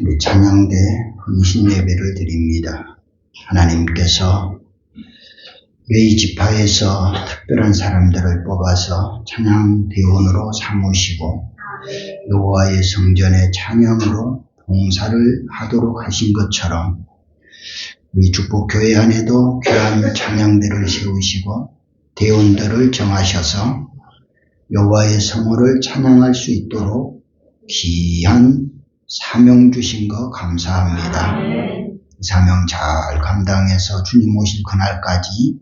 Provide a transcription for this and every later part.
우리 찬양대 헌신 예배를 드립니다. 하나님께서 이 지파에서 특별한 사람들을 뽑아서 찬양대원으로 삼으시고 여호와의 성전에 찬양으로 봉사를 하도록 하신 것처럼 우리 축복교회 안에도 귀한 찬양대를 세우시고 대원들을 정하셔서 여호와의 성호를 찬양할 수 있도록 귀한 사명 주신 거 감사합니다. 사명 잘 감당해서 주님 오실 그날까지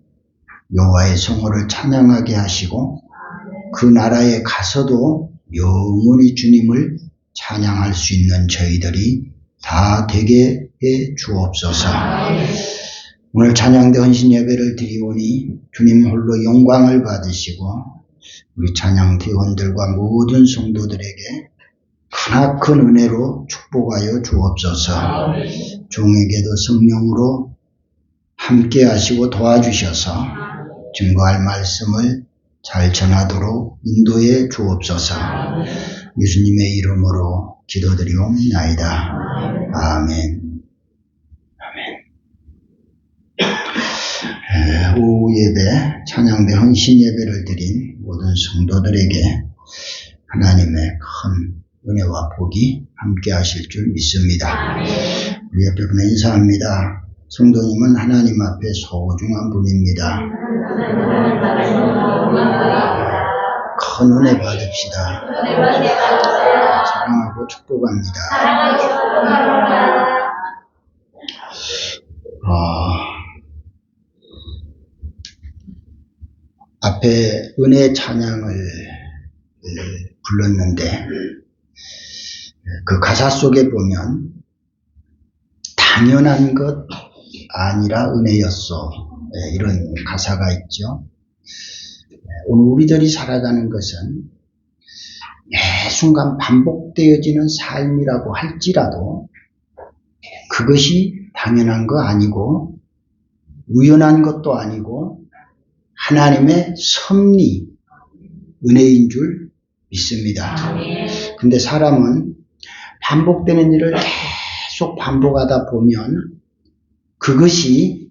여호와의 성호를 찬양하게 하시고 그 나라에 가서도 영원히 주님을 찬양할 수 있는 저희들이 다 되게 해 주옵소서. 오늘 찬양대 헌신 예배를 드리오니 주님 홀로 영광을 받으시고 우리 찬양대원들과 모든 성도들에게 크나큰 은혜로 축복하여 주옵소서. 종에게도 성령으로 함께 하시고 도와주셔서 증거할 말씀을 잘 전하도록 인도해 주옵소서. 예수님의 이름으로 기도드리옵나이다. 아멘. 오후 예배, 찬양대 헌신 예배를 드린 모든 성도들에게 하나님의 큰 은혜와 복이 함께 하실 줄 믿습니다. 우리 옆에 분 인사합니다. 성도님은 하나님 앞에 소중한 분입니다. 큰 은혜 받읍시다. 사랑하고 축복합니다. 앞에 은혜 찬양을 불렀는데 그 가사 속에 보면 당연한 것 아니라 은혜였소, 이런 가사가 있죠. 오늘 우리들이 살아가는 것은 매 순간 반복되어지는 삶이라고 할지라도 그것이 당연한 거 아니고 우연한 것도 아니고 하나님의 섭리, 은혜인 줄 믿습니다. 근데 사람은 반복되는 일을 계속 반복하다 보면 그것이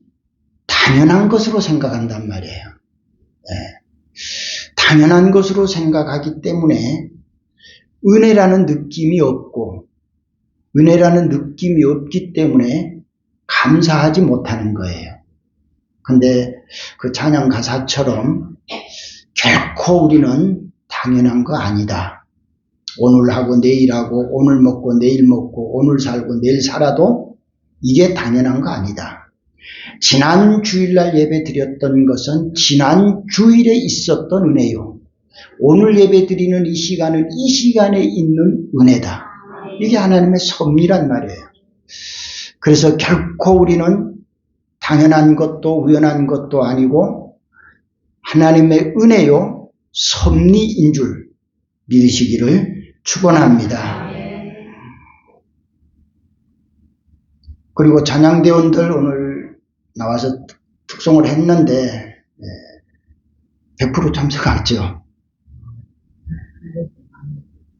당연한 것으로 생각한단 말이에요. 당연한 것으로 생각하기 때문에 은혜라는 느낌이 없고 은혜라는 느낌이 없기 때문에 감사하지 못하는 거예요. 근데 그 찬양 가사처럼 결코 우리는 당연한 거 아니다. 오늘 하고 내일 하고 오늘 먹고 내일 먹고 오늘 살고 내일 살아도 이게 당연한 거 아니다. 지난 주일날 예배 드렸던 것은 지난 주일에 있었던 은혜요. 오늘 예배 드리는 이 시간은 이 시간에 있는 은혜다. 이게 하나님의 섭리란 말이에요. 그래서 결코 우리는 당연한 것도 우연한 것도 아니고 하나님의 은혜요 섭리인 줄 믿으시기를 축원합니다. 그리고 찬양대원들 오늘 나와서 특송을 했는데 100% 참석하죠?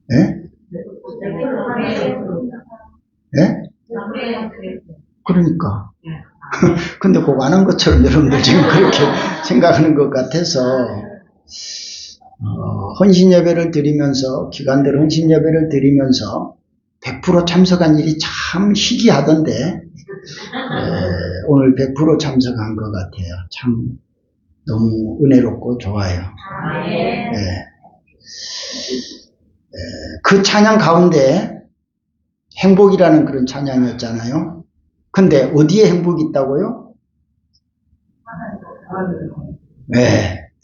네? 네? 그러니까. 근데 그거 안 한 것처럼 여러분들 지금 그렇게 생각하는 것 같아서 헌신 예배를 드리면서 기관들 헌신 예배를 드리면서 100% 참석한 일이 참 희귀하던데 오늘 100% 참석한 것 같아요. 참 너무 은혜롭고 좋아요. 그 찬양 가운데 행복이라는 그런 찬양이었잖아요. 근데 어디에 행복이 있다고요?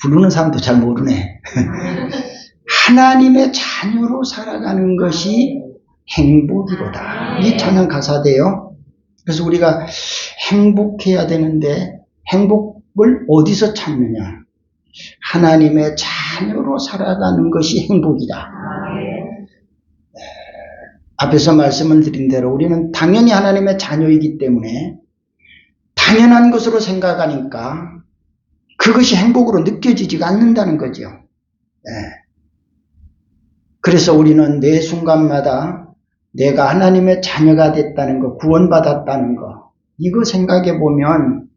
부르는 사람도 잘 모르네. 하나님의 자녀로 살아가는 것이 행복이로다. 이 찬양 가사대요. 그래서 우리가 행복해야 되는데 행복을 어디서 찾느냐? 하나님의 자녀로 살아가는 것이 행복이다. 앞에서 말씀을 드린 대로 우리는 당연히 하나님의 자녀이기 때문에 당연한 것으로 생각하니까 그것이 행복으로 느껴지지가 않는다는 거죠. 그래서 우리는 매 순간마다 내가 하나님의 자녀가 됐다는 거, 구원받았다는 거, 이거 생각해 보면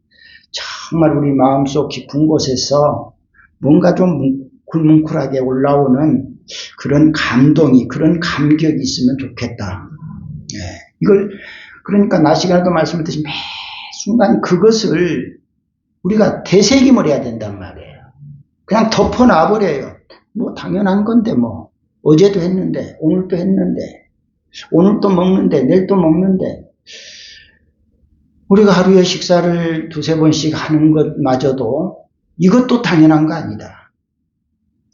정말 우리 마음속 깊은 곳에서 뭔가 좀 뭉클뭉클하게 올라오는 그런 감동이, 그런 감격이 있으면 좋겠다. 이걸, 그러니까 낮 시간에도 말씀드렸듯이 매 순간 그것을 우리가 되새김을 해야 된단 말이에요. 그냥 덮어놔버려요. 뭐 당연한 건데 뭐. 어제도 했는데, 오늘도 했는데, 오늘 또 먹는데, 내일 또 먹는데, 우리가 하루에 식사를 두세 번씩 하는 것마저도 이것도 당연한 거 아니다.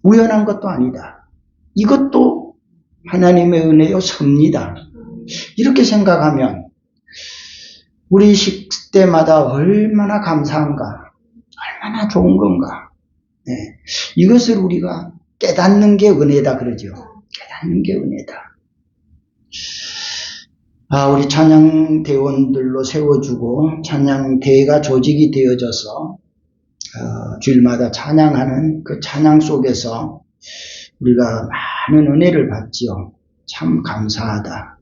우연한 것도 아니다. 이것도 하나님의 은혜요 섭니다. 이렇게 생각하면 우리 식대마다 얼마나 감사한가, 얼마나 좋은 건가. 이것을 우리가 깨닫는 게 은혜다 그러죠. 깨닫는 게 은혜다. 우리 찬양대원들로 세워주고 찬양대가 조직이 되어져서 주일마다 찬양하는 그 찬양 속에서 우리가 많은 은혜를 받지요. 참 감사하다.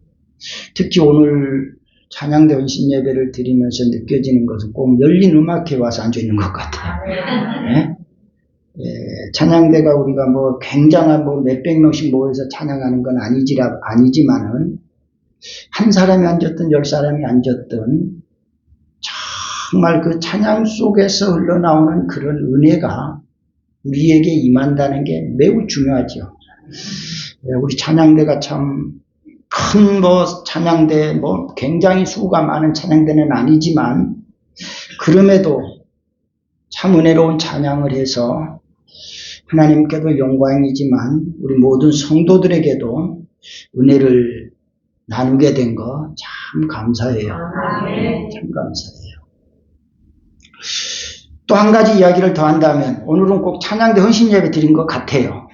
특히 오늘 찬양대 헌신 예배를 드리면서 느껴지는 것은 꼭 열린 음악회 와서 앉아있는 것 같아요. 네? 찬양대가 우리가 뭐 굉장한 뭐 몇백 명씩 모여서 찬양하는 건 아니지만은 한 사람이 앉았든 10사람이 앉았든 정말 그 찬양 속에서 흘러나오는 그런 은혜가 우리에게 임한다는 게 매우 중요하죠. 우리 찬양대가 참 큰 찬양대 굉장히 수가 많은 찬양대는 아니지만 그럼에도 참 은혜로운 찬양을 해서 하나님께도 영광이지만 우리 모든 성도들에게도 은혜를 나누게 된 거 참 감사해요. 참 감사해요. 또 한 가지 이야기를 더 한다면 오늘은 꼭 찬양대 헌신 예배 드린 것 같아요.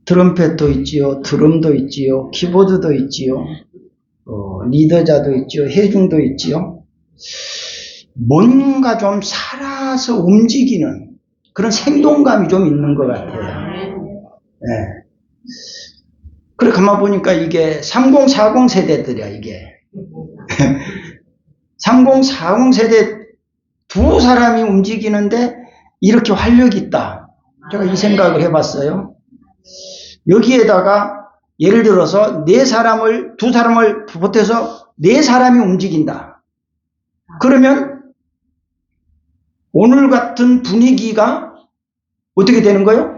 트럼펫도 있지요, 드럼도 있지요, 키보드도 있지요, 리더자도 있지요, 해중도 있지요. 뭔가 좀 살아서 움직이는 그런 생동감이 좀 있는 것 같아요. 그래 가만 보니까 이게 3040 세대들이야 이게. 3040 세대 두 사람이 움직이는데 이렇게 활력이 있다. 제가 이 생각을 해봤어요. 여기에다가 예를 들어서 두 사람을 보태서 4사람이 움직인다. 그러면 오늘 같은 분위기가 어떻게 되는 거예요?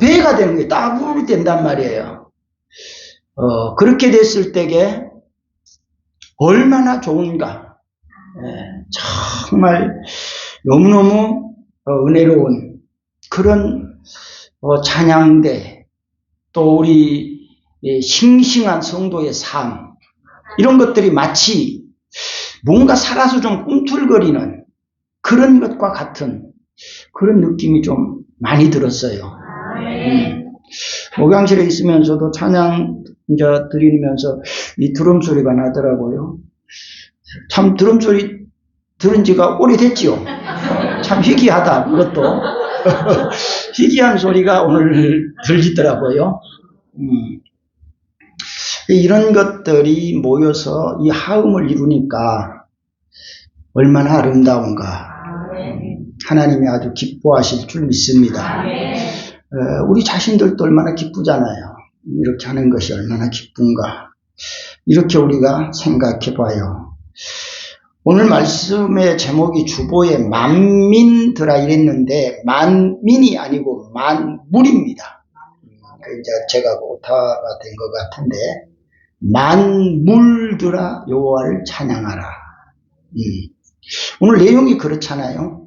배가 되는 거예요. 따블이 된단 말이에요. 그렇게 됐을 때에 얼마나 좋은가. 정말 너무너무 은혜로운 그런 찬양대, 또 우리 싱싱한 성도의 삶, 이런 것들이 마치 뭔가 살아서 좀 꿈틀거리는 그런 것과 같은 그런 느낌이 좀 많이 들었어요. 목양실에 있으면서도 찬양 이제 드리면서 이 드럼 소리가 나더라고요. 참 드럼 소리 들은 지가 오래됐지요. 참 희귀하다, 그것도. 희귀한 소리가 오늘 들리더라고요. 이런 것들이 모여서 이 하음을 이루니까 얼마나 아름다운가. 하나님이 아주 기뻐하실 줄 믿습니다. 우리 자신들도 얼마나 기쁘잖아요. 이렇게 하는 것이 얼마나 기쁜가. 이렇게 우리가 생각해 봐요. 오늘 말씀의 제목이 주보에 만민들아 이랬는데 만민이 아니고 만물입니다. 이제 제가 오타가 된 것 같은데 만물들아 여호와를 찬양하라. 오늘 내용이 그렇잖아요.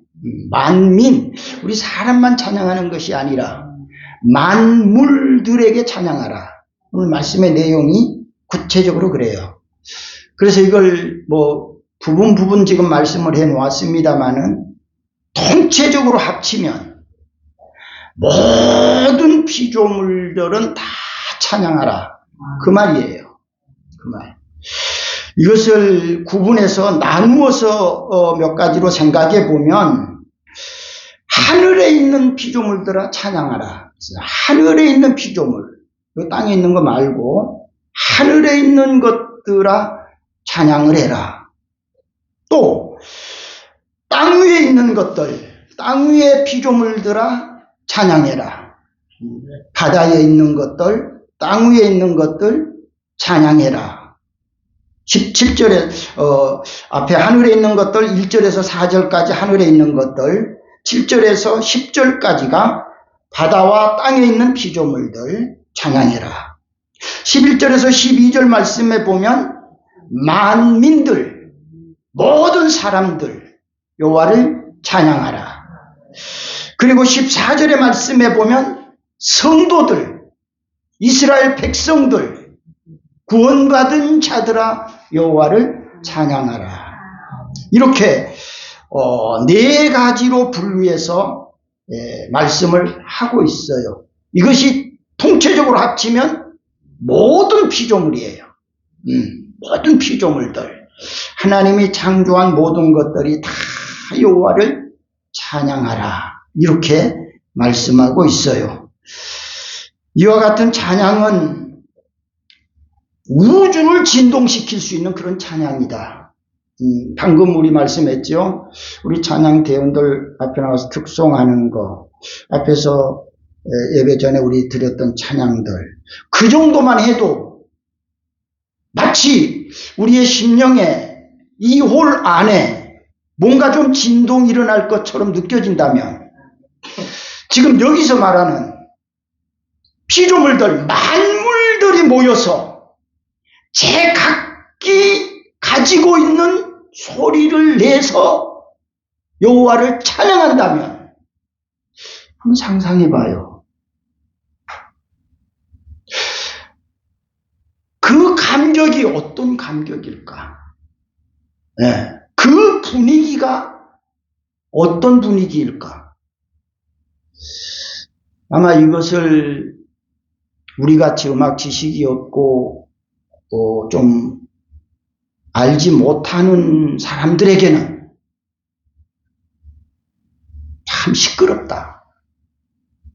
만민, 우리 사람만 찬양하는 것이 아니라 만물들에게 찬양하라. 오늘 말씀의 내용이 구체적으로 그래요. 그래서 이걸 부분 지금 말씀을 해 놓았습니다만은 통체적으로 합치면 모든 피조물들은 다 찬양하라. 그 말이에요. 그 말. 이것을 구분해서 나누어서 몇 가지로 생각해 보면 하늘에 있는 피조물들아 찬양하라. 하늘에 있는 피조물, 땅에 있는 거 말고 하늘에 있는 것들아 찬양을 해라. 또 땅 위에 있는 것들, 땅 위의 피조물들아 찬양해라. 바다에 있는 것들, 땅 위에 있는 것들 찬양해라. 17절에 앞에 하늘에 있는 것들 1절에서 4절까지 하늘에 있는 것들, 7절에서 10절까지가 바다와 땅에 있는 피조물들 찬양해라. 11절에서 12절 말씀에 보면 만민들, 모든 사람들 여호와를 찬양하라. 그리고 14절의 말씀에 보면 성도들, 이스라엘 백성들, 구원받은 자들아 여호와를 찬양하라. 이렇게 네 가지로 분류해서 말씀을 하고 있어요. 이것이 통째적으로 합치면 모든 피조물이에요. 모든 피조물들, 하나님이 창조한 모든 것들이 다 여호와를 찬양하라. 이렇게 말씀하고 있어요. 이와 같은 찬양은 우주를 진동시킬 수 있는 그런 찬양이다. 방금 우리 말씀했죠. 우리 찬양 대원들 앞에 나와서 특송하는 거, 앞에서 예배 전에 우리 드렸던 찬양들, 그 정도만 해도 마치 우리의 심령에 이 홀 안에 뭔가 좀 진동이 일어날 것처럼 느껴진다면, 지금 여기서 말하는 피조물들, 만물들이 모여서 제각기 가지고 있는 소리를 내서 여호와를 찬양한다면 한번 상상해 봐요. 그 감격이 어떤 감격일까? 네. 그 분위기가 어떤 분위기일까? 아마 이것을 우리같이 음악 지식이 없고 좀 알지 못하는 사람들에게는 참 시끄럽다.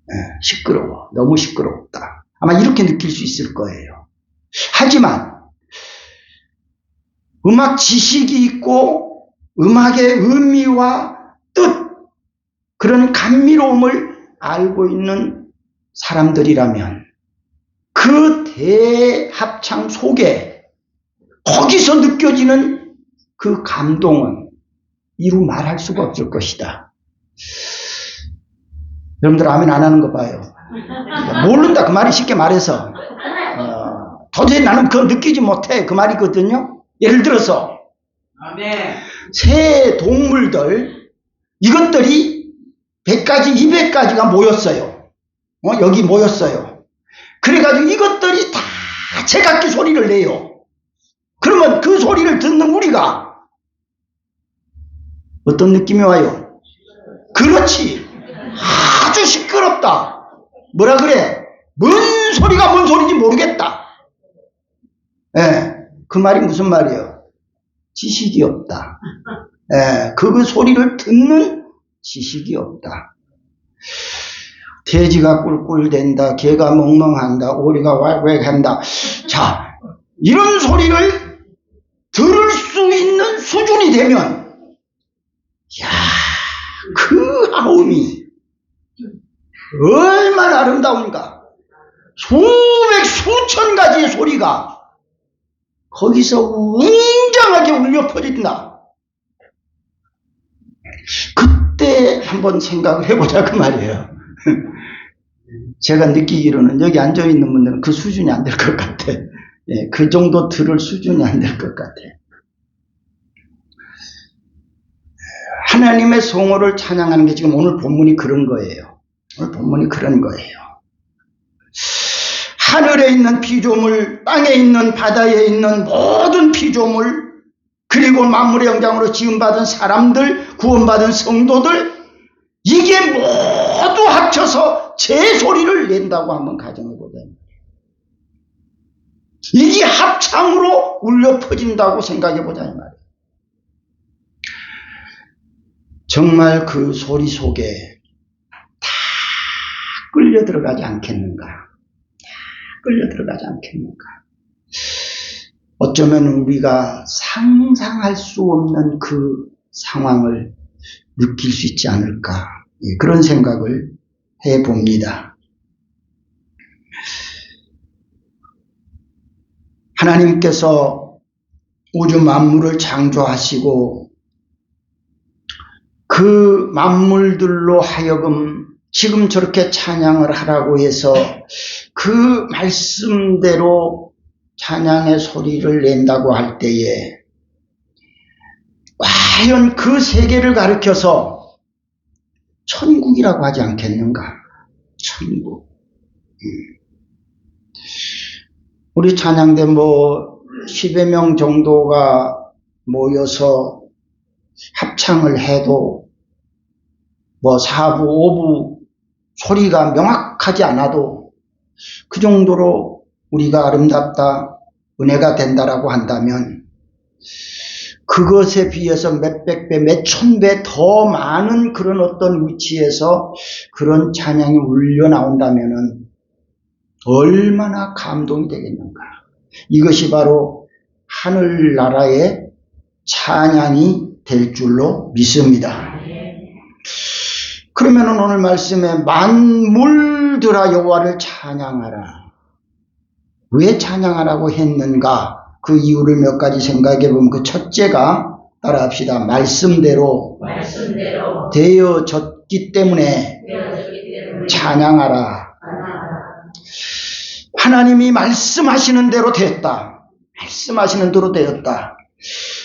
네, 시끄러워. 너무 시끄럽다. 아마 이렇게 느낄 수 있을 거예요. 하지만 음악 지식이 있고 음악의 의미와 뜻, 그런 감미로움을 알고 있는 사람들이라면 그 대합창 속에 거기서 느껴지는 그 감동은 이루 말할 수가 없을 것이다. 여러분들 아멘 안 하는 거 봐요. 모른다 그 말이 쉽게 말해서 도저히 나는 그거 느끼지 못해 그 말이거든요. 예를 들어서 새 동물들, 이것들이 100가지 200가지가 모였어요. 여기 모였어요. 그래가지고 이것들이 다 제각기 소리를 내요. 그러면 그 소리를 듣는 우리가 어떤 느낌이 와요? 그렇지. 아주 시끄럽다. 뭐라 그래? 뭔 소리가 뭔 소리인지 모르겠다. 예, 그 말이 무슨 말이에요? 지식이 없다. 예, 그 소리를 듣는 지식이 없다. 돼지가 꿀꿀댄다. 개가 멍멍한다. 오리가 왈왈한다. 자, 이런 소리를 들을 수 있는 수준이 되면, 야, 그 하음이 얼마나 아름다운가. 수백 수천 가지의 소리가 거기서 웅장하게 울려 퍼진다. 그때 한번 생각을 해보자 그 말이에요. 제가 느끼기로는 여기 앉아있는 분들은 그 수준이 안 될 것 같아. 예, 그 정도 들을 수준이 안 될 것 같아. 하나님의 성호를 찬양하는 게 지금 오늘 본문이 그런 거예요. 오늘 본문이 그런 거예요. 하늘에 있는 피조물, 땅에 있는 바다에 있는 모든 피조물, 그리고 만물의 영장으로 지음받은 사람들, 구원받은 성도들, 이게 모두 합쳐서 제 소리를 낸다고 한번 가정해보자. 이게 합창으로 울려 퍼진다고 생각해보자 이 말이에요. 정말 그 소리 속에 끌려 들어가지 않겠는가? 끌려 들어가지 않겠는가? 어쩌면 우리가 상상할 수 없는 그 상황을 느낄 수 있지 않을까? 그런 생각을 해봅니다. 하나님께서 우주 만물을 창조하시고 그 만물들로 하여금 지금 저렇게 찬양을 하라고 해서 그 말씀대로 찬양의 소리를 낸다고 할 때에 과연 그 세계를 가리켜서 천국이라고 하지 않겠는가? 천국. 우리 찬양대 10여 명 정도가 모여서 합창을 해도 4부, 5부 소리가 명확하지 않아도 그 정도로 우리가 아름답다, 은혜가 된다라고 한다면 그것에 비해서 몇백 배, 몇천 배 더 많은 그런 어떤 위치에서 그런 찬양이 울려 나온다면은 얼마나 감동이 되겠는가. 이것이 바로 하늘나라의 찬양이 될 줄로 믿습니다. 그러면 오늘 말씀에 만물들아 여호와를 찬양하라. 왜 찬양하라고 했는가? 그 이유를 몇 가지 생각해 보면 그 첫째가 따라합시다. 말씀대로 되어졌기 때문에 찬양하라. 하나님이 말씀하시는 대로 되었다. 말씀하시는 대로 되었다.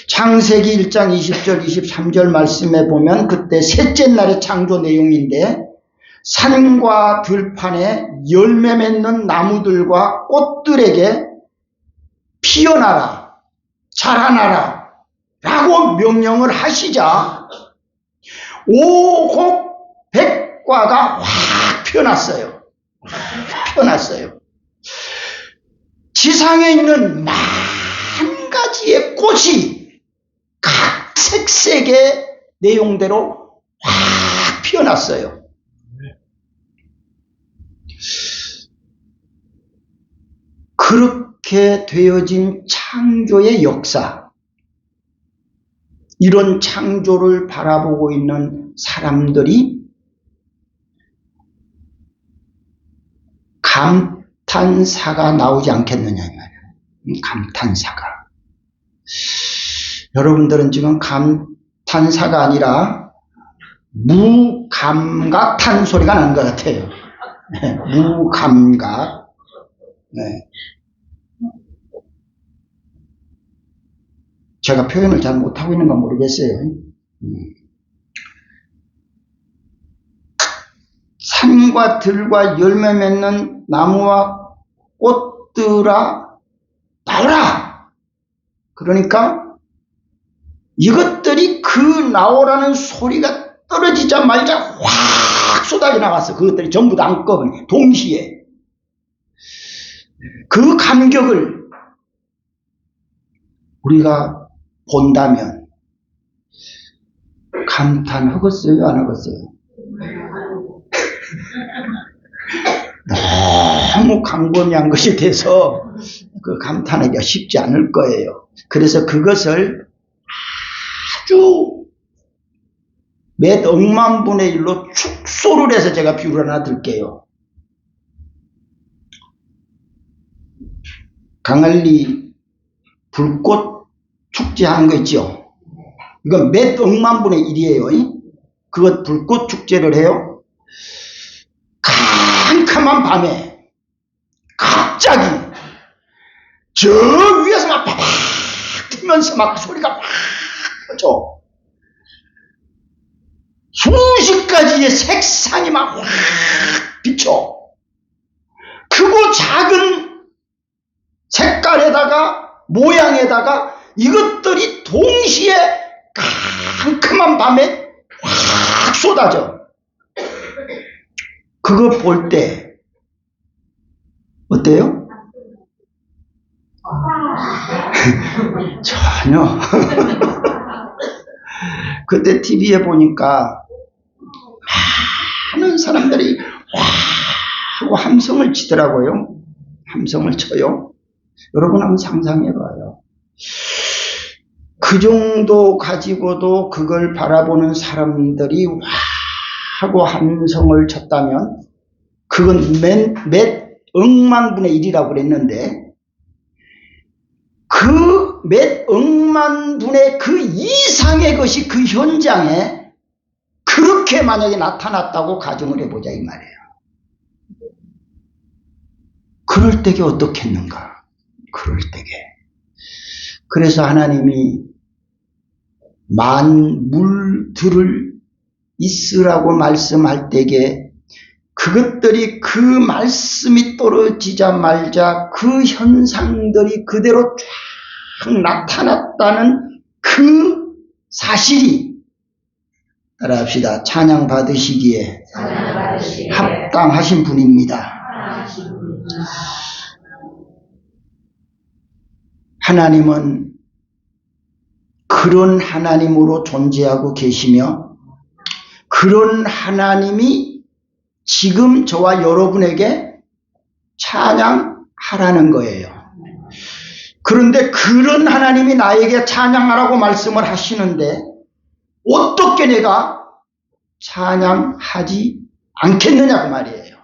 창세기 1장 20절 23절 말씀에 보면 그때 셋째 날의 창조 내용인데 산과 들판에 열매 맺는 나무들과 꽃들에게 피어나라, 자라나라 라고 명령을 하시자 오곡 백과가 확 피어났어요. 피어났어요. 지상에 있는 만 가지의 꽃이 각 색색의 내용대로 확 피어났어요. 그렇게 되어진 창조의 역사, 이런 창조를 바라보고 있는 사람들이 감탄사가 나오지 않겠느냐 이 말이에요. 감탄사가. 여러분들은 지금 감탄사가 아니라 무감각탄 소리가 나는 것 같아요. 무감각. 네. 제가 표현을 잘 못하고 있는 건 모르겠어요. 산과 들과 열매 맺는 나무와 꽃들아 나오라. 그러니까 이것들이 그 나오라는 소리가 떨어지자마자 확 쏟아져 나갔어. 그것들이 전부 다 한꺼번에 동시에. 그 감격을 우리가 본다면 감탄하겠어요? 안 하겠어요? 너무 광범위한 것이 돼서 그 감탄하기가 쉽지 않을 거예요. 그래서 그것을 아주 몇 억만 분의 일로 축소를 해서 제가 비유를 하나 드릴게요. 강할리 불꽃 축제 하는 거 있죠? 이건 몇 억만 분의 일이에요. 그것 불꽃 축제를 해요. 캄캄한 밤에 갑자기 저 위에서 막 파박 뜨면서 막 소리가 막 퍼져. 수십 가지의 색상이 막 확 비쳐. 크고 작은 색깔에다가 모양에다가 이것들이 동시에 캄캄한 밤에 확 쏟아져. 그거 볼 때 어때요? 전혀. 그때 TV에 보니까 많은 사람들이 와 함성을 치더라고요. 함성을 쳐요. 여러분 한번 상상해봐요. 그 정도 가지고도 그걸 바라보는 사람들이 와 하고 함성을 쳤다면 그건 몇 억만 분의 1이라고 그랬는데 그 몇 억만 분의 그 이상의 것이 그 현장에 그렇게 만약에 나타났다고 가정을 해보자 이 말이에요. 그럴 때게 어떻겠는가? 그럴 때게. 그래서 하나님이 만물들을 있으라고 말씀할 때에 그것들이 그 말씀이 떨어지자마자 그 현상들이 그대로 쫙 나타났다는 그 사실이 따라합시다. 찬양 받으시기에 합당하신 분입니다. 하나님은 그런 하나님으로 존재하고 계시며 그런 하나님이 지금 저와 여러분에게 찬양하라는 거예요. 그런데 그런 하나님이 나에게 찬양하라고 말씀을 하시는데 어떻게 내가 찬양하지 않겠느냐고 말이에요.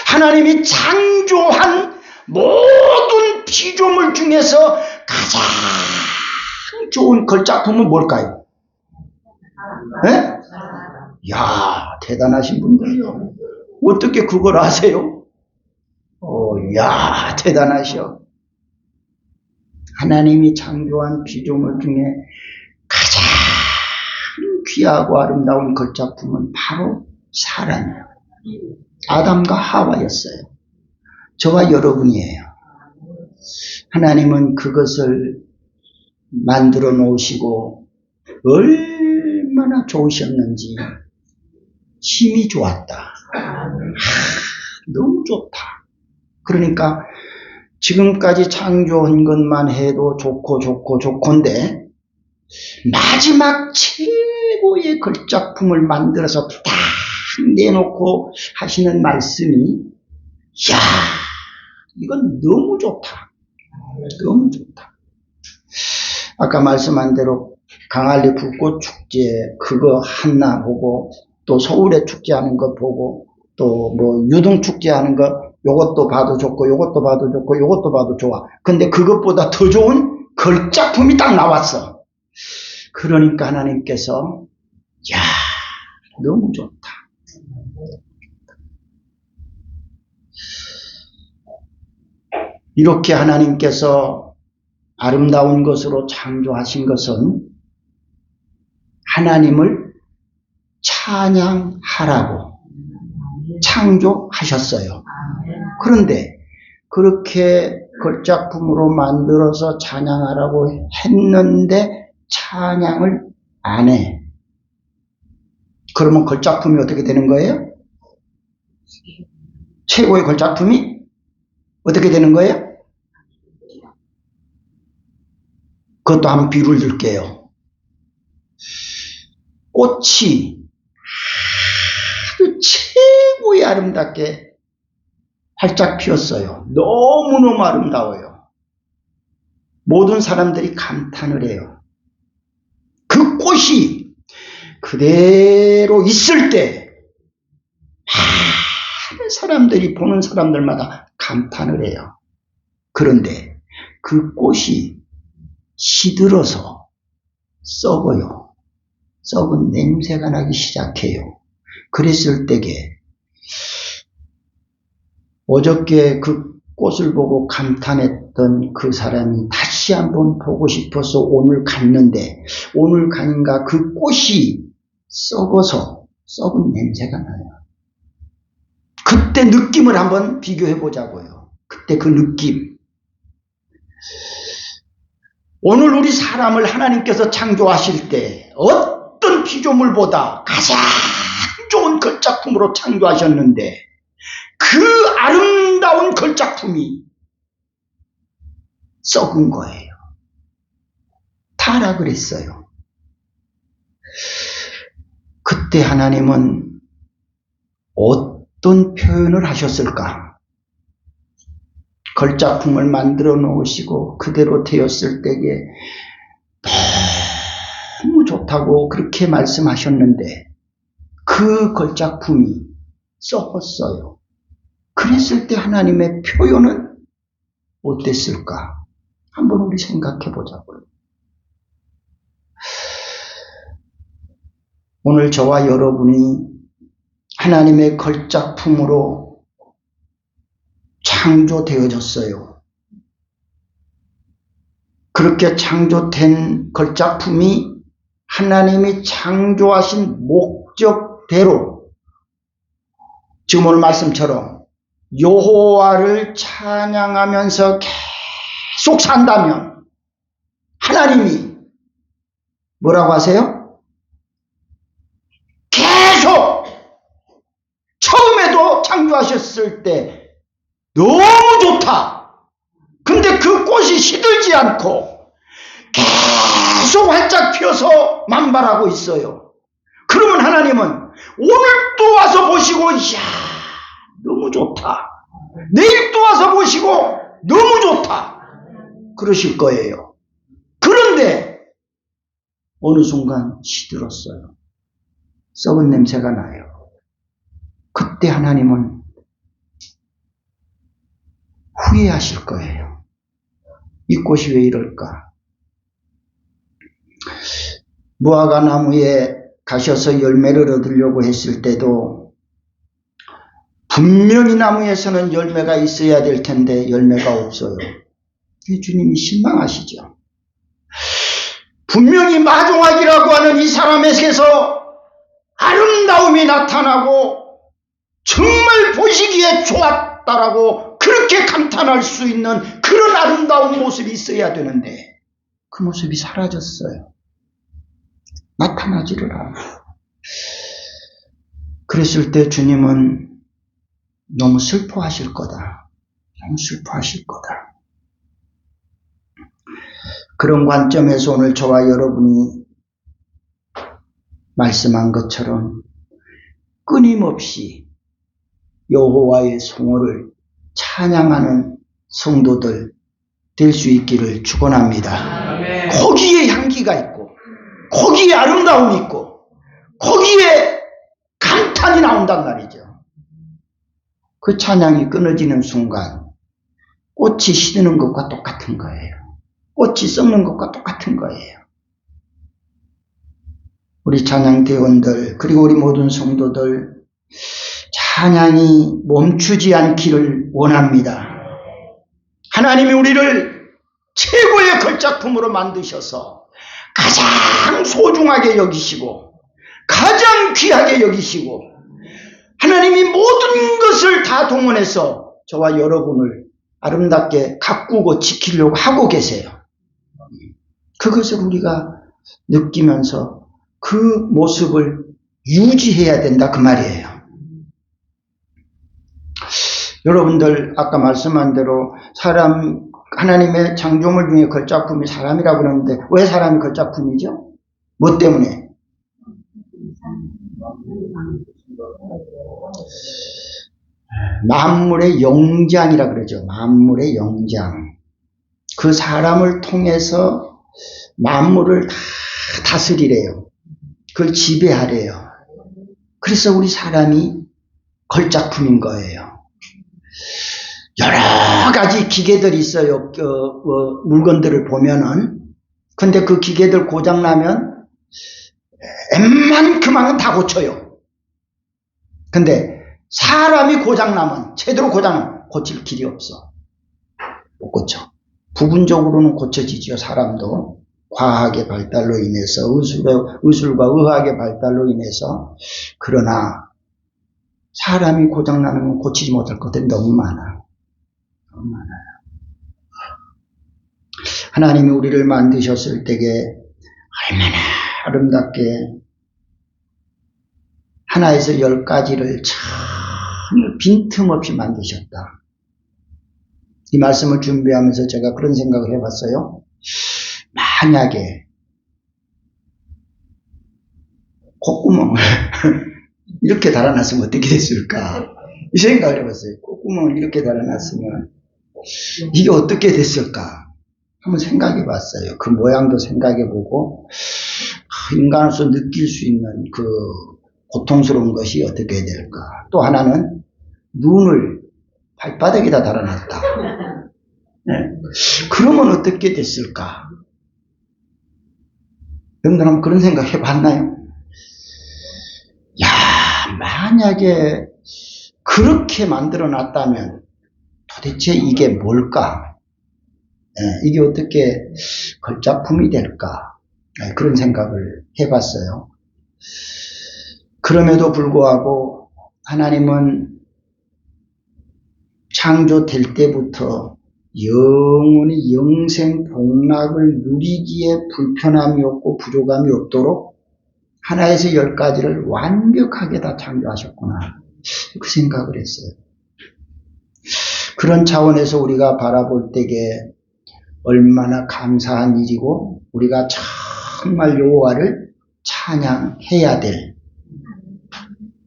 하나님이 창조한 모든 피조물 중에서 가장 좋은 걸작품은 뭘까요? 네? 야, 대단하신 분들이요. 어떻게 그걸 아세요? 야, 대단하셔. 하나님이 창조한 피조물 중에 가장 귀하고 아름다운 걸작품은 바로 사람이에요. 아담과 하와였어요. 저와 여러분이에요. 하나님은 그것을 만들어 놓으시고 얼마나 좋으셨는지 힘이 좋았다. 너무 좋다. 그러니까 지금까지 창조한 것만 해도 좋고인데 마지막 최고의 걸작품을 만들어서 딱 내놓고 하시는 말씀이 야, 이건 너무 좋다. 너무 좋다. 아까 말씀한 대로 강할리 불꽃 축제 그거 하나 보고 또 서울에 축제하는 거 보고 또 뭐 유등 축제하는 거 요것도 봐도 좋고 요것도 봐도 좋고 요것도 봐도 좋아. 근데 그것보다 더 좋은 걸작품이 딱 나왔어. 그러니까 하나님께서 야, 너무 좋다. 이렇게 하나님께서 아름다운 것으로 창조하신 것은 하나님을 찬양하라고 창조하셨어요. 그런데 그렇게 걸작품으로 만들어서 찬양하라고 했는데 찬양을 안 해. 그러면 걸작품이 어떻게 되는 거예요? 최고의 걸작품이 어떻게 되는 거예요? 그것도 한번 비유를 들게요. 꽃이 아주 최고의 아름답게 활짝 피었어요. 너무너무 아름다워요. 모든 사람들이 감탄을 해요. 그 꽃이 그대로 있을 때 많은 사람들이 보는 사람들마다 감탄을 해요. 그런데 그 꽃이 시들어서 썩어요. 썩은 냄새가 나기 시작해요. 그랬을 때에 어저께 그 꽃을 보고 감탄했던 그 사람이 다시 한번 보고 싶어서 오늘 갔는데 오늘 가니까 그 꽃이 썩어서 썩은 냄새가 나요. 그때 느낌을 한번 비교해 보자고요. 그때 그 느낌. 오늘 우리 사람을 하나님께서 창조하실 때 어떤 피조물보다 가장 좋은 걸작품으로 창조하셨는데 그 아름다운 걸작품이 썩은 거예요. 타락을 했어요. 그때 하나님은 어떤 표현을 하셨을까? 걸작품을 만들어 놓으시고 그대로 되었을 때에 너무 좋다고 그렇게 말씀하셨는데 그 걸작품이 썩었어요. 그랬을 때 하나님의 표현은 어땠을까? 한번 우리 생각해 보자고요. 오늘 저와 여러분이 하나님의 걸작품으로 창조되어졌어요. 그렇게 창조된 걸작품이 하나님이 창조하신 목적대로 지금 오늘 말씀처럼 여호와를 찬양하면서 계속 산다면 하나님이 뭐라고 하세요? 계속 처음에도 창조하셨을 때 너무 좋다. 근데 그 꽃이 시들지 않고 계속 활짝 피어서 만발하고 있어요. 그러면 하나님은 오늘 또 와서 보시고 이야 너무 좋다. 내일 또 와서 보시고 너무 좋다. 그러실 거예요. 그런데 어느 순간 시들었어요. 썩은 냄새가 나요. 그때 하나님은 후회하실 거예요. 이 꽃이 왜 이럴까? 무화과 나무에 가셔서 열매를 얻으려고 했을 때도 분명히 나무에서는 열매가 있어야 될 텐데 열매가 없어요. 주님이 실망하시죠. 분명히 마종학이라고 하는 이 사람에게서 아름다움이 나타나고 정말 보시기에 좋았다라고 그렇게 감탄할 수 있는 그런 아름다운 모습이 있어야 되는데 그 모습이 사라졌어요. 나타나지를 않아요. 그랬을 때 주님은 너무 슬퍼하실 거다. 너무 슬퍼하실 거다. 그런 관점에서 오늘 저와 여러분이 말씀한 것처럼 끊임없이 여호와의 성호를 찬양하는 성도들 될 수 있기를 축원합니다. 아멘. 거기에 향기가 있고 거기에 아름다움이 있고 거기에 감탄이 나온단 말이죠. 그 찬양이 끊어지는 순간 꽃이 시드는 것과 똑같은 거예요. 꽃이 썩는 것과 똑같은 거예요. 우리 찬양대원들 그리고 우리 모든 성도들 찬양이 멈추지 않기를 원합니다. 하나님이 우리를 최고의 걸작품으로 만드셔서 가장 소중하게 여기시고 가장 귀하게 여기시고 하나님이 모든 것을 다 동원해서 저와 여러분을 아름답게 가꾸고 지키려고 하고 계세요. 그것을 우리가 느끼면서 그 모습을 유지해야 된다 그 말이에요. 여러분들 아까 말씀한 대로 사람 하나님의 창조물 중에 걸작품이 사람이라고 그러는데 왜 사람이 걸작품이죠? 뭐 때문에? 만물의 영장이라 그러죠. 만물의 영장. 그 사람을 통해서 만물을 다 다스리래요. 그걸 지배하래요. 그래서 우리 사람이 걸작품인 거예요. 여러 가지 기계들이 있어요. 물건들을 보면은. 근데 그 기계들 고장나면 웬만큼은 다 고쳐요. 근데 사람이 고장나면, 제대로 고장나면 고칠 길이 없어. 못 고쳐. 부분적으로는 고쳐지죠. 사람도. 과학의 발달로 인해서, 의술과 의학의 발달로 인해서. 그러나 사람이 고장나는 건 고치지 못할 것들이 너무 많아. 너무 많아요. 하나님이 우리를 만드셨을 때에 얼마나 아름답게 하나에서 10가지를 참 빈틈없이 만드셨다. 이 말씀을 준비하면서 제가 그런 생각을 해봤어요. 만약에 콧구멍을 이렇게 달아놨으면 어떻게 됐을까? 이 생각을 해봤어요. 꿈을 이렇게 달아놨으면 이게 어떻게 됐을까? 한번 생각해 봤어요. 그 모양도 생각해 보고, 인간으로서 느낄 수 있는 그 고통스러운 것이 어떻게 될까? 또 하나는 눈을 발바닥에다 달아놨다. 네. 그러면 어떻게 됐을까? 여러분들 한번 그런 생각 해봤나요? 야, 만약에 그렇게 만들어 놨다면 도대체 이게 뭘까? 이게 어떻게 걸작품이 될까? 그런 생각을 해봤어요. 그럼에도 불구하고 하나님은 창조될 때부터 영원히 영생 복락을 누리기에 불편함이 없고 부족함이 없도록 하나에서 10가지를 완벽하게 다 창조하셨구나. 그 생각을 했어요. 그런 차원에서 우리가 바라볼 때에 얼마나 감사한 일이고 우리가 정말 여호와를 찬양해야 될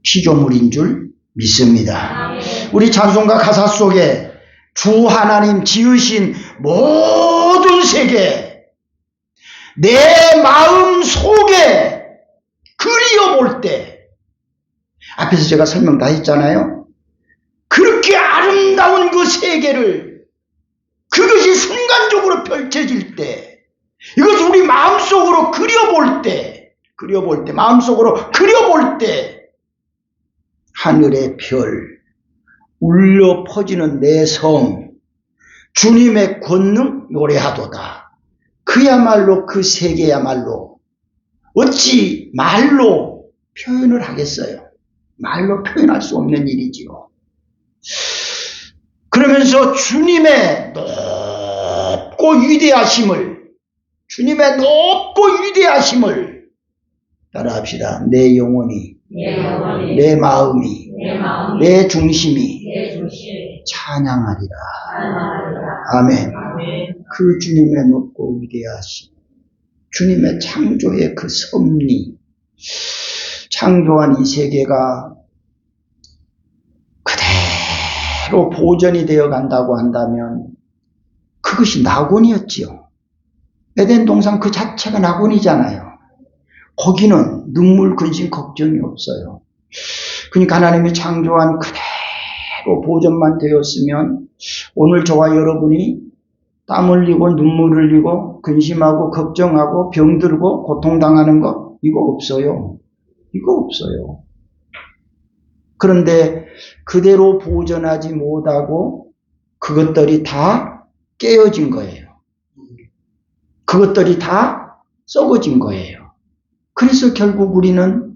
피조물인 줄 믿습니다. 우리 찬송가 가사 속에 주 하나님 지으신 모든 세계 내 마음 속에 그리워볼 때, 앞에서 제가 설명 다 했잖아요. 그렇게 아름다운 그 세계를, 그것이 순간적으로 펼쳐질 때, 이것을 우리 마음속으로 그려볼 때, 마음속으로 그려볼 때, 하늘의 별, 울려 퍼지는 내 성, 주님의 권능 노래하도다. 그야말로 그 세계야말로 어찌 말로 표현을 하겠어요? 말로 표현할 수 없는 일이지요. 그러면서 주님의 높고 위대하심을 따라합시다. 내 영혼이, 내 마음이, 내 중심이 찬양하리라. 아멘. 그 주님의 높고 위대하심, 주님의 창조의 그 섭리, 창조한 이 세계가 그대로 보존이 되어 간다고 한다면 그것이 낙원이었지요. 에덴 동산 그 자체가 낙원이잖아요. 거기는 눈물, 근심, 걱정이 없어요. 그러니까 하나님이 창조한 그대로 보존만 되었으면 오늘 저와 여러분이 땀 흘리고 눈물 흘리고 근심하고 걱정하고 병들고 고통당하는 거 이거 없어요. 그런데 그대로 보존하지 못하고 그것들이 다 깨어진 거예요. 그것들이 다 썩어진 거예요. 그래서 결국 우리는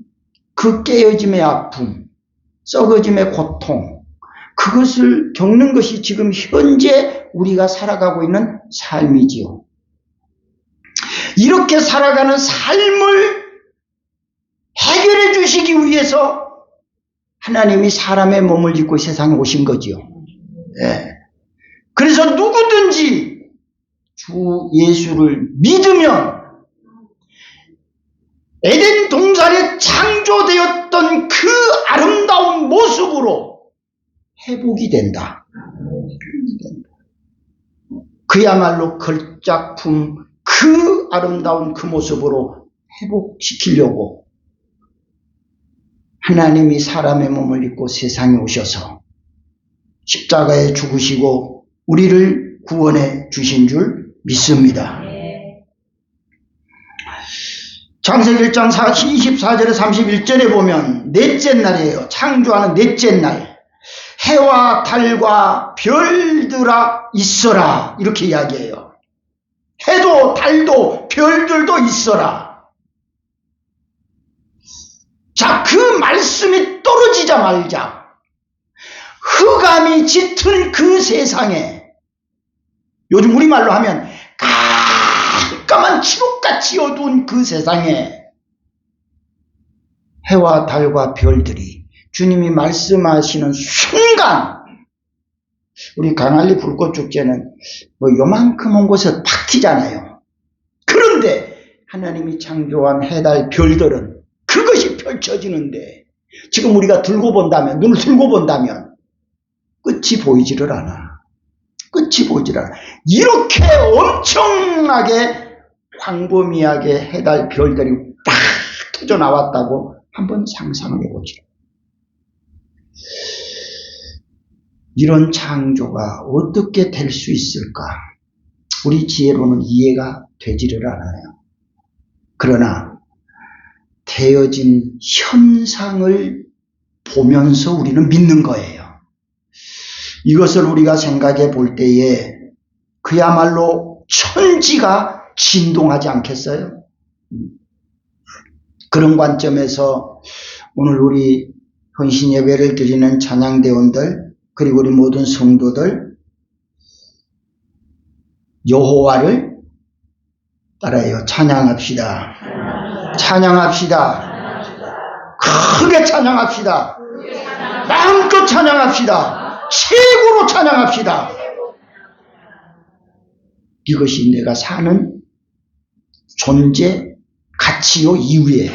그 깨어짐의 아픔, 썩어짐의 고통, 그것을 겪는 것이 지금 현재 우리가 살아가고 있는 삶이지요. 이렇게 살아가는 삶을 해결해 주시기 위해서 하나님이 사람의 몸을 입고 세상에 오신 거지요. 네. 그래서 누구든지 주 예수를 믿으면 에덴 동산에 창조되었던 그 아름다운 모습으로 회복이 된다. 그야말로 걸작품 그 아름다운 그 모습으로 회복시키려고 하나님이 사람의 몸을 입고 세상에 오셔서 십자가에 죽으시고 우리를 구원해 주신 줄 믿습니다. 창세기 1장 24절에 31절에 보면 넷째 날이에요. 창조하는 넷째 날. 해와 달과 별들아 있어라 이렇게 이야기해요. 해도 달도 별들도 있어라. 자, 그 말씀이 떨어지자 말자 흑암이 짙은 그 세상에, 요즘 우리말로 하면 깜깜한 지옥같이 어두운 그 세상에 해와 달과 별들이 주님이 말씀하시는 순간, 우리 강할리 불꽃축제는 뭐 요만큼 온 곳에 탁 튀잖아요. 그런데 하나님이 창조한 해달 별들은 그것이 펼쳐지는데 지금 우리가 들고 본다면, 눈을 들고 본다면 끝이 보이지를 않아. 끝이 보이지를 않아. 이렇게 엄청나게 광범위하게 해달 별들이 딱 터져 나왔다고 한번 상상을 해보지. 이런 창조가 어떻게 될 수 있을까? 우리 지혜로는 이해가 되지를 않아요. 그러나 되어진 현상을 보면서 우리는 믿는 거예요. 이것을 우리가 생각해 볼 때에 그야말로 천지가 진동하지 않겠어요? 그런 관점에서 오늘 우리 헌신 예배를 드리는 찬양대원들 그리고 우리 모든 성도들 여호와를 따라요. 찬양합시다. 찬양합시다. 크게 찬양합시다. 마음껏 찬양합시다. 최고로 찬양합시다. 이것이 내가 사는 존재 가치요 이유예요.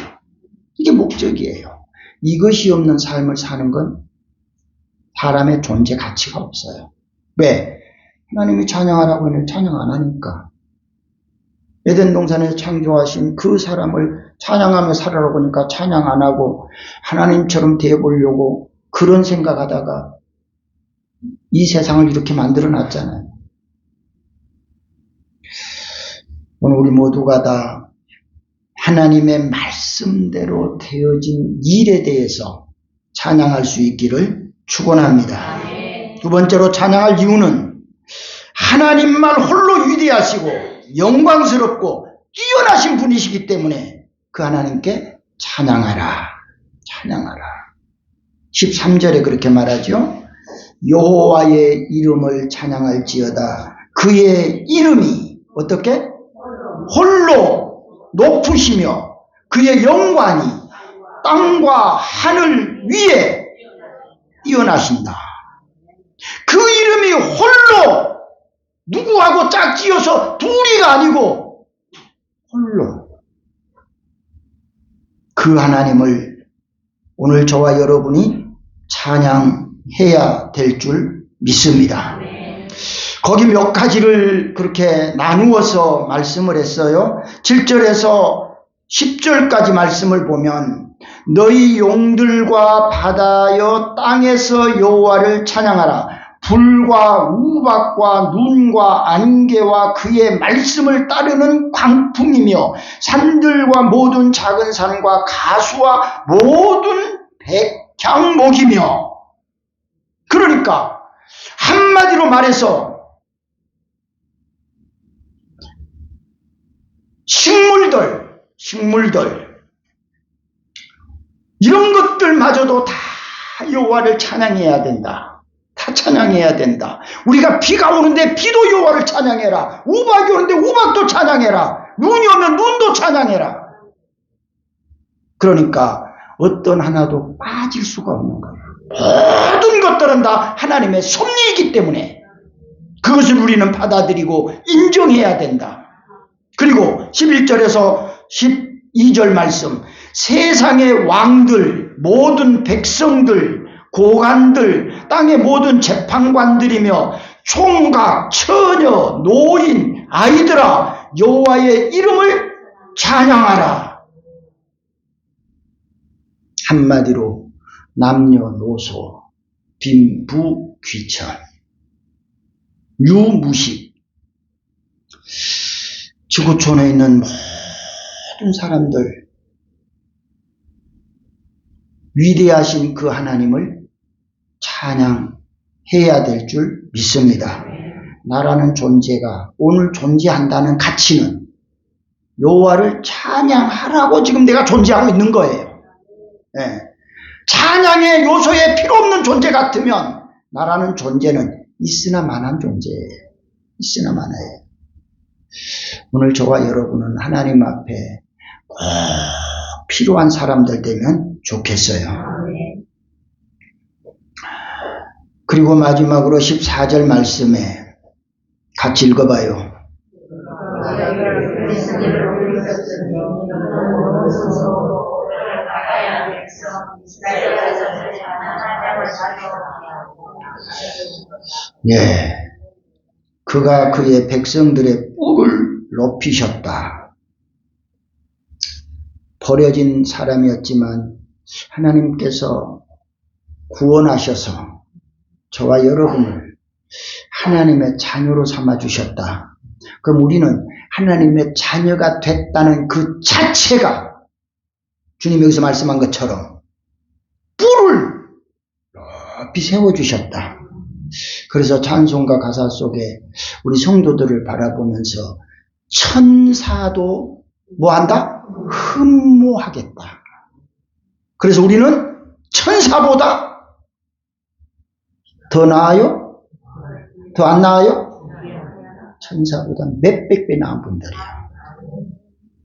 이게 목적이에요. 이것이 없는 삶을 사는 건 사람의 존재 가치가 없어요. 왜? 하나님이 찬양하라고 하면 찬양 안 하니까. 에덴 동산에서 창조하신 그 사람을 찬양하며 살아라고 하니까 찬양 안 하고 하나님처럼 되어보려고 그런 생각하다가 이 세상을 이렇게 만들어 놨잖아요. 오늘 우리 모두가 다 하나님의 말씀대로 되어진 일에 대해서 찬양할 수 있기를 축원합니다. 두 번째로 찬양할 이유는 하나님만 홀로 위대하시고 영광스럽고 뛰어나신 분이시기 때문에 그 하나님께 찬양하라. 찬양하라. 13절에 그렇게 말하죠. 여호와의 이름을 찬양할지어다. 그의 이름이 어떻게? 홀로 높으시며 그의 영광이 땅과 하늘 위에 뛰어나신다. 그 이름이 홀로 누구하고 짝지어서 둘이가 아니고 홀로 그 하나님을 오늘 저와 여러분이 찬양해야 될 줄 믿습니다. 거기 몇 가지를 그렇게 나누어서 말씀을 했어요. 7절에서 10절까지 말씀을 보면 너희 용들과 바다여 땅에서 여호와를 찬양하라. 불과 우박과 눈과 안개와 그의 말씀을 따르는 광풍이며 산들과 모든 작은 산과 가수와 모든 백향목이며. 그러니까 한마디로 말해서 식물들 이런 것들마저도 다 여호와를 찬양해야 된다. 다 찬양해야 된다. 우리가 비가 오는데 비도 여호와를 찬양해라. 우박이 오는데 우박도 찬양해라. 눈이 오면 눈도 찬양해라. 그러니까 어떤 하나도 빠질 수가 없는 거예요. 모든 것들은 다 하나님의 섭리이기 때문에 그것을 우리는 받아들이고 인정해야 된다. 그리고 11절에서 12절 말씀, 세상의 왕들, 모든 백성들, 고관들, 땅의 모든 재판관들이며 총각, 처녀, 노인, 아이들아 여호와의 이름을 찬양하라. 한마디로 남녀노소, 빈부, 귀천, 유무식, 지구촌에 있는 모든 사람들 위대하신 그 하나님을 찬양해야 될 줄 믿습니다. 나라는 존재가 오늘 존재한다는 가치는 여호와를 찬양하라고 지금 내가 존재하고 있는 거예요. 네. 찬양의 요소에 필요 없는 존재 같으면 나라는 존재는 있으나 마나한 존재예요. 있으나 마나예요. 오늘 저와 여러분은 하나님 앞에 꼭 필요한 사람들 되면 좋겠어요. 그리고 마지막으로 14절 말씀에 같이 읽어봐요. 예, 그가 그의 백성들의 뿔을 높이셨다. 버려진 사람이었지만 하나님께서 구원하셔서 저와 여러분을 하나님의 자녀로 삼아주셨다. 그럼 우리는 하나님의 자녀가 됐다는 그 자체가 주님 여기서 말씀한 것처럼 뿔을 높이 세워주셨다. 그래서 찬송가 가사 속에 우리 성도들을 바라보면서 천사도 뭐한다? 흠모하겠다. 그래서 우리는 천사보다 더 나아요? 더 안 나아요? 천사보다 몇백 배 나은 분들이에요.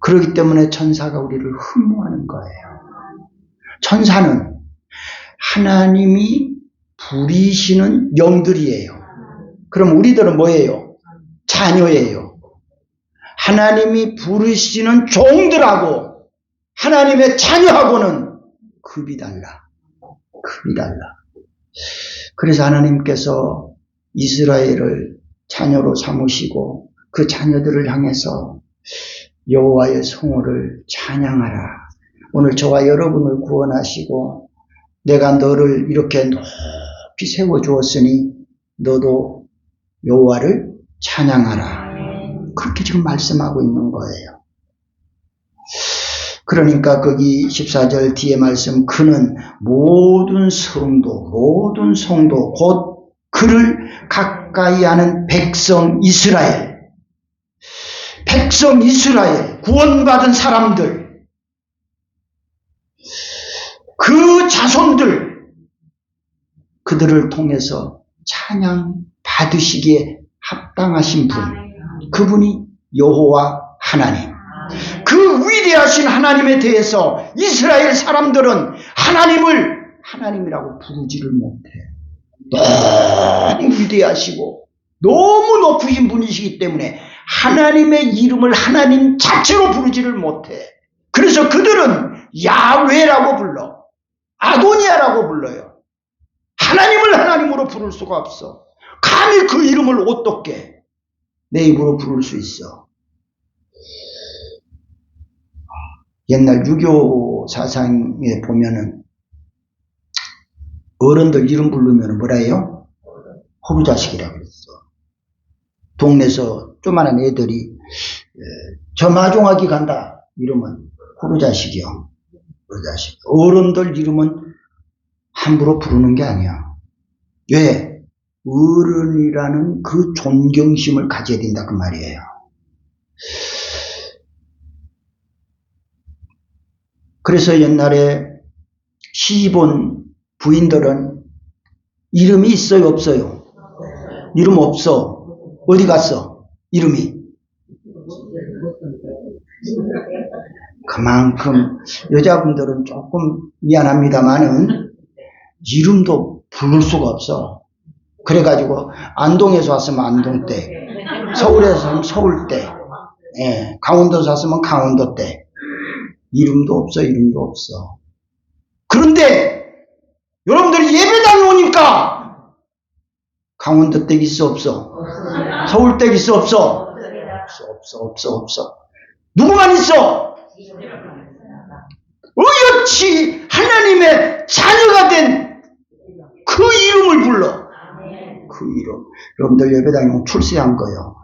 그렇기 때문에 천사가 우리를 흠모하는 거예요. 천사는 하나님이 부리시는 영들이에요. 그럼 우리들은 뭐예요? 자녀예요. 하나님이 부르시는 종들하고 하나님의 자녀하고는 급이 달라. 급이 달라. 그래서 하나님께서 이스라엘을 자녀로 삼으시고 그 자녀들을 향해서 여호와의 성호를 찬양하라. 오늘 저와 여러분을 구원하시고 내가 너를 이렇게 높이 세워주었으니 너도 여호와를 찬양하라. 그렇게 지금 말씀하고 있는 거예요. 그러니까 거기 14절 뒤에 말씀, 그는 모든 성도 곧 그를 가까이 하는 백성 이스라엘, 구원받은 사람들, 그 자손들, 그들을 통해서 찬양 받으시기에 합당하신 분, 그분이 여호와 하나님. 그 위대하신 하나님에 대해서 이스라엘 사람들은 하나님을 하나님이라고 부르지를 못해. 너무 위대하시고 너무 높으신 분이시기 때문에 하나님의 이름을 하나님 자체로 부르지를 못해. 그래서 그들은 야훼라고 불러. 아도니아라고 불러요. 하나님을 하나님으로 부를 수가 없어. 감히 그 이름을 어떻게 내 입으로 부를 수 있어. 옛날 유교 사상에 보면은 어른들 이름 부르면 뭐라 해요? 호루자식이라고 그랬어. 동네에서 조그마한 애들이 저 마종하기 간다 이러면 호루자식이요. 호루자식. 어른들 이름은 함부로 부르는 게 아니야. 왜? 어른이라는 그 존경심을 가져야 된다 그 말이에요. 그래서 옛날에 시집온 부인들은 이름이 있어요 없어요? 이름 없어. 어디 갔어? 이름이. 그만큼 여자분들은 조금 미안합니다만은 이름도 부를 수가 없어. 그래가지고 안동에서 왔으면 안동댁, 서울에서 왔으면 서울댁, 강원도에서 왔으면 강원도댁. 이름도 없어. 그런데 여러분들이 예배당에 오니까 강원도 댁 있어 없어? 서울 댁 있어 없어? 없어. 누구만 있어? 어여치 하나님의 자녀가 된 그 이름을 불러. 그 이름. 여러분들 예배당에 오면 출세한 거예요.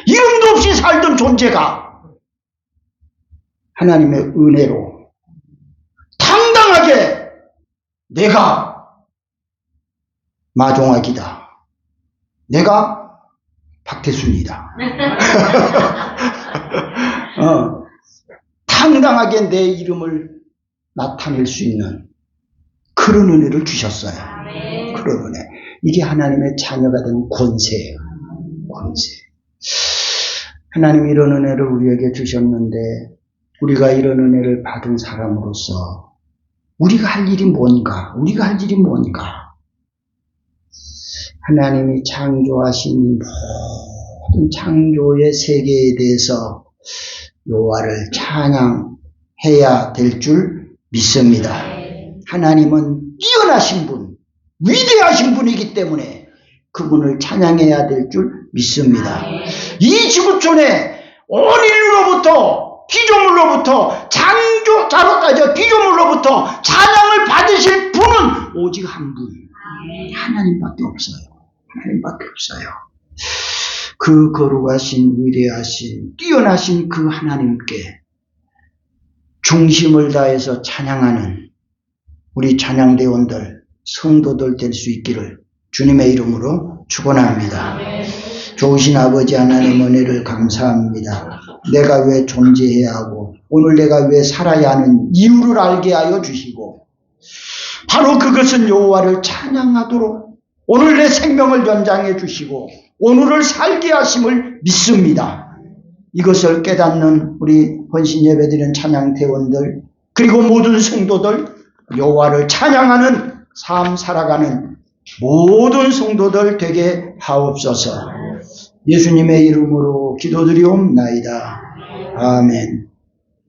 이름도 없이 살던 존재가 하나님의 은혜로 당당하게 내가 마종학이다. 내가 박태순이다. 당당하게 내 이름을 나타낼 수 있는 그런 은혜를 주셨어요. 그런 은혜. 이게 하나님의 자녀가 된 권세예요. 권세. 하나님이 이런 은혜를 우리에게 주셨는데 우리가 이런 은혜를 받은 사람으로서 우리가 할 일이 뭔가? 하나님이 창조하신 모든 창조의 세계에 대해서 여호와를 찬양해야 될 줄 믿습니다. 하나님은 뛰어나신 분, 위대하신 분이기 때문에 그분을 찬양해야 될 줄 믿습니다. 이 지구촌에 원인으로부터 피조물로부터 창조자로까지 피조물로부터 찬양을 받으실 분은 오직 한 분, 하나님밖에 없어요. 하나님밖에 없어요. 그 거룩하신 위대하신 뛰어나신 그 하나님께 중심을 다해서 찬양하는 우리 찬양대원들, 성도들 될 수 있기를 주님의 이름으로 축원합니다. 좋으신 아버지 하나님 은혜를 감사합니다. 내가 왜 존재해야 하고 오늘 내가 왜 살아야 하는 이유를 알게 하여 주시고 바로 그것은 여호와를 찬양하도록 오늘 내 생명을 연장해 주시고 오늘을 살게 하심을 믿습니다. 이것을 깨닫는 우리 헌신 예배드리는 찬양대원들 그리고 모든 성도들 여호와를 찬양하는 삶 살아가는 모든 성도들 되게 하옵소서. 예수님의 이름으로 기도드리옵나이다. 아멘.